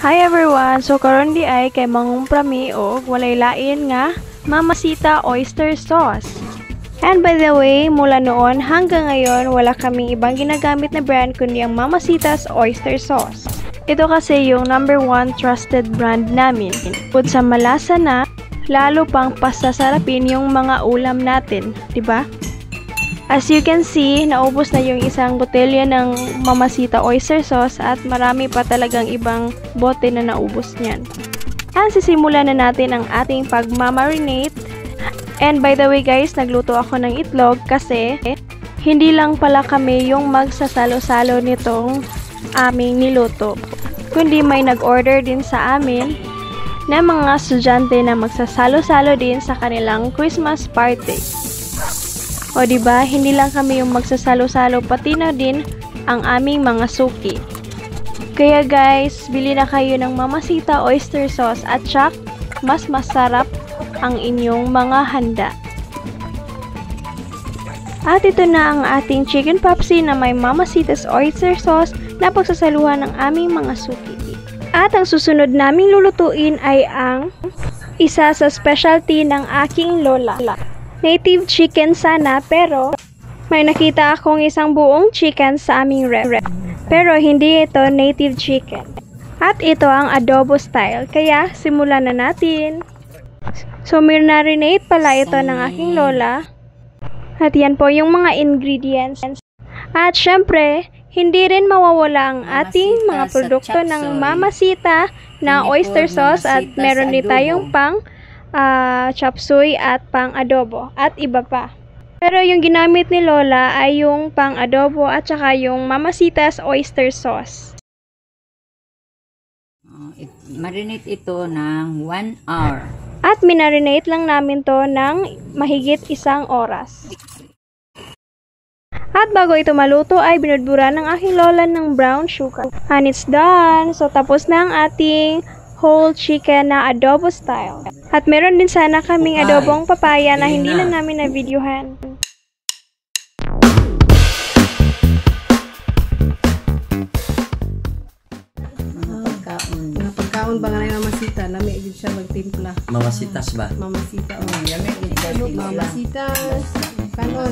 Hi everyone! So karon di ay kay mangumpra mi og walay lain nga Mamacita oyster sauce. And by the way, mula noon hanggang ngayon wala kaming ibang ginagamit na brand kundi ang Mamacita's oyster sauce. Ito kasi yung #1 trusted brand namin. Bukod sa malasa na, lalo pang pasasarapin yung mga ulam natin, 'di ba? As you can see, naubos na yung isang botelya ng Mamacita oyster sauce at marami pa talagang ibang bote na naubos niyan. At sisimulan na natin ang ating pagmamarinate. And by the way guys, nagluto ako ng itlog kasi hindi lang pala kami yung magsasalo-salo nitong aming niluto, kundi may nag-order din sa amin na mga estudyante na magsasalo-salo din sa kanilang Christmas party. O diba, hindi lang kami yung magsasalo-salo, pati na din ang aming mga suki. Kaya guys, bili na kayo ng Mamacita oyster sauce at tsak, mas masarap ang inyong mga handa. At ito na ang ating chicken papsi na may Mamacita's oyster sauce na pagsasaluhan ng aming mga suki. At ang susunod naming lulutuin ay ang isa sa specialty ng aking lola. Native chicken sana, pero may nakita akong isang buong chicken sa aming ref. Pero hindi ito native chicken. At ito ang adobo style, kaya simulan na natin. So marinate pala ito ng aking lola. At yan po yung mga ingredients. At syempre, hindi rin mawawala ang ating mga produkto ng Mamacita na oyster sauce at meron din tayong pang chop suey at pang adobo at iba pa. Pero yung ginamit ni Lola ay yung pang adobo at saka yung Mamacita's oyster sauce. Marinate ito ng 1 hour. At minarinate lang namin to ng mahigit 1 oras. At bago ito maluto ay binudburan ng aking lola ng brown sugar. And it's done! So tapos na ang ating whole chicken na adobo style. At meron din sana kaming adobong papaya na hindi na namin na-videohan. Pagkaon ba nga na Mamacita? Nami agad siya magtimpla. Mamacitas ba? Mamacita. Mamacita. Kanon.